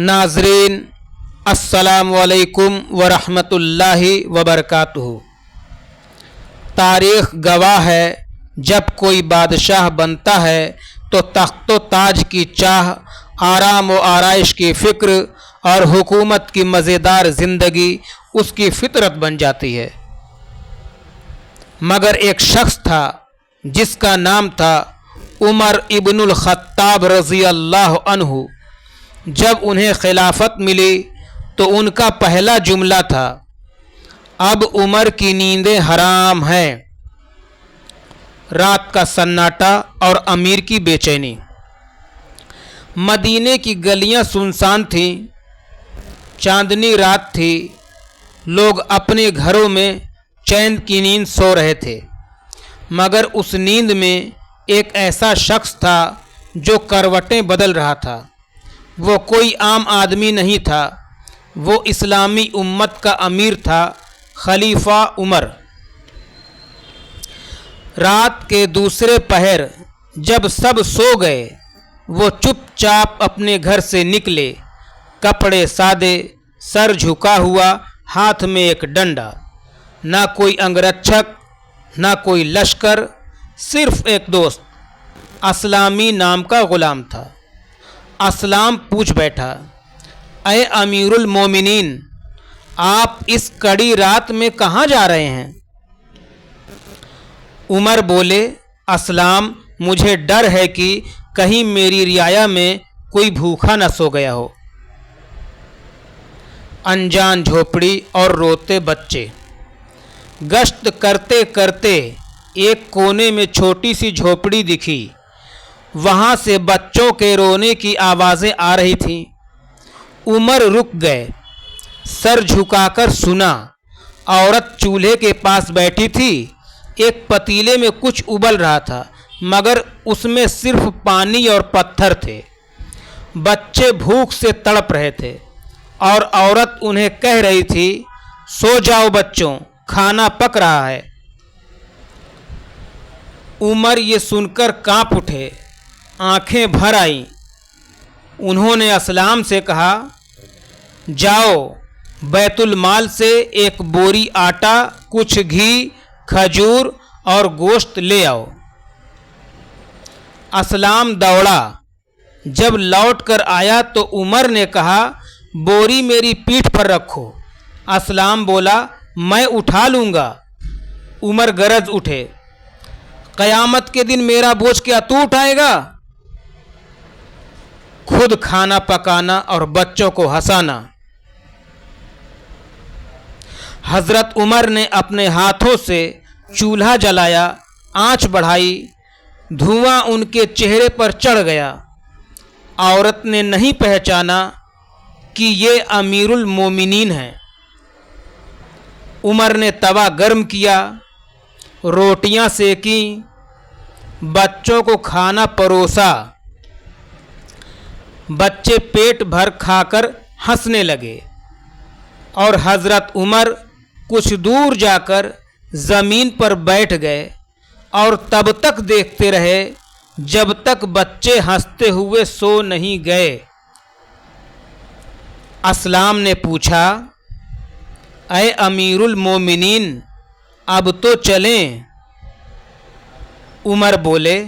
नाज़रीन अस्सलामु अलैकुम वरहमतुल्लाहि वबरकातुहू। तारीख़ गवाह है, जब कोई बादशाह बनता है तो तख्तो ताज की चाह, आराम व आराइश की फ़िक्र और हुकूमत की मज़ेदार ज़िंदगी उसकी फितरत बन जाती है। मगर एक शख्स था जिसका नाम था उमर इब्नुल ख़त्ताब रज़ी अल्लाह अन्हु। जब उन्हें खिलाफत मिली तो उनका पहला जुमला था, अब उमर की नींदें हराम हैं। रात का सन्नाटा और अमीर की बेचैनी। मदीने की गलियां सुनसान थीं, चांदनी रात थी, लोग अपने घरों में चैन की नींद सो रहे थे। मगर उस नींद में एक ऐसा शख्स था जो करवटें बदल रहा था। वो कोई आम आदमी नहीं था, वो इस्लामी उम्मत का अमीर था, खलीफा उमर। रात के दूसरे पहर जब सब सो गए, वो चुपचाप अपने घर से निकले, कपड़े सादे, सर झुका हुआ, हाथ में एक डंडा। ना कोई अंगरक्षक, ना कोई लश्कर, सिर्फ एक दोस्त असलामी नाम का गुलाम था। असलाम पूछ बैठा, अय अमीरुल मोमिनीन, आप इस कड़ी रात में कहाँ जा रहे हैं? उमर बोले, असलाम, मुझे डर है कि कहीं मेरी रियाया में कोई भूखा न सो गया हो। अनजान झोपड़ी और रोते बच्चे। गश्त करते करते एक कोने में छोटी सी झोपड़ी दिखी। वहाँ से बच्चों के रोने की आवाज़ें आ रही थीं। उमर रुक गए, सर झुकाकर सुना। औरत चूल्हे के पास बैठी थी। एक पतीले में कुछ उबल रहा था, मगर उसमें सिर्फ पानी और पत्थर थे। बच्चे भूख से तड़प रहे थे और औरत उन्हें कह रही थी, सो जाओ बच्चों, खाना पक रहा है। उमर ये सुनकर कांप उठे, आंखें भर आईं। उन्होंने असलाम से कहा, जाओ बैतुल माल से एक बोरी आटा, कुछ घी, खजूर और गोश्त ले आओ। असलाम दौड़ा। जब लौट कर आया तो उमर ने कहा, बोरी मेरी पीठ पर रखो। असलाम बोला, मैं उठा लूँगा। उमर गरज उठे, क़यामत के दिन मेरा बोझ क्या तू उठाएगा? खुद खाना पकाना और बच्चों को हंसाना। हज़रत उमर ने अपने हाथों से चूल्हा जलाया, आंच बढ़ाई, धुआं उनके चेहरे पर चढ़ गया। औरत ने नहीं पहचाना कि ये अमीरुल मोमिनीन हैं। उमर ने तवा गर्म किया, रोटियां सेकीं, बच्चों को खाना परोसा। बच्चे पेट भर खाकर हंसने लगे और हज़रत उमर कुछ दूर जाकर ज़मीन पर बैठ गए और तब तक देखते रहे जब तक बच्चे हंसते हुए सो नहीं गए। असलाम ने पूछा, अय अमीरुल मोमिनीन, अब तो चलें। उमर बोले,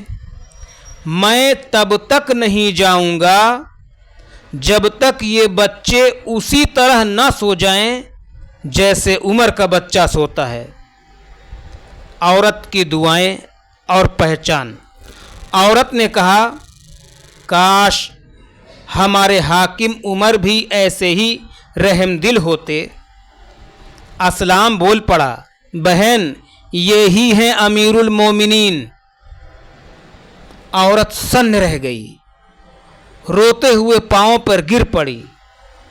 मैं तब तक नहीं जाऊंगा जब तक ये बच्चे उसी तरह न सो जाएं जैसे उमर का बच्चा सोता है। औरत की दुआएं और पहचान। औरत ने कहा, काश हमारे हाकिम उमर भी ऐसे ही रहमदिल होते। असलाम बोल पड़ा, बहन, ये ही हैं अमीरुल मोमिनीन। औरत सन्न रह गई, रोते हुए पांवों पर गिर पड़ी।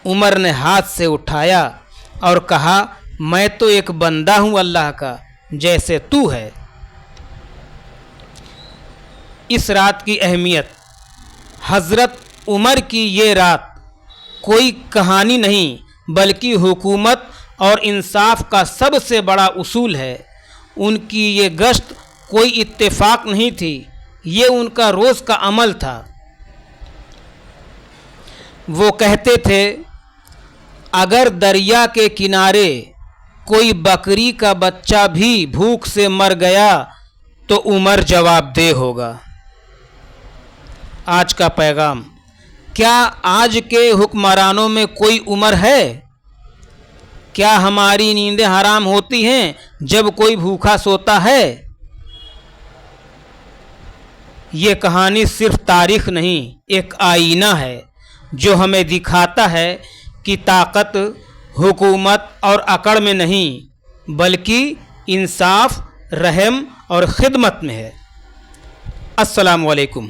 उमर ने हाथ से उठाया और कहा, मैं तो एक बंदा हूँ अल्लाह का, जैसे तू है। इस रात की अहमियत। हज़रत उमर की ये रात कोई कहानी नहीं, बल्कि हुकूमत और इंसाफ का सबसे बड़ा उसूल है। उनकी ये गश्त कोई इत्तेफाक नहीं थी, ये उनका रोज़ का अमल था। وہ کہتے تھے اگر دریا کے کنارے کوئی بکری کا بچہ بھی بھوک سے مر گیا تو عمر جواب دہ ہوگا۔ آج کا پیغام: کیا آج کے حکمرانوں میں کوئی عمر ہے؟ کیا ہماری نیندیں حرام ہوتی ہیں جب کوئی بھوکا سوتا ہے؟ یہ کہانی صرف تاریخ نہیں، ایک آئینہ ہے جو ہمیں دکھاتا ہے کہ طاقت حکومت اور اکڑ میں نہیں بلکہ انصاف، رحم اور خدمت میں ہے۔ السلام علیکم۔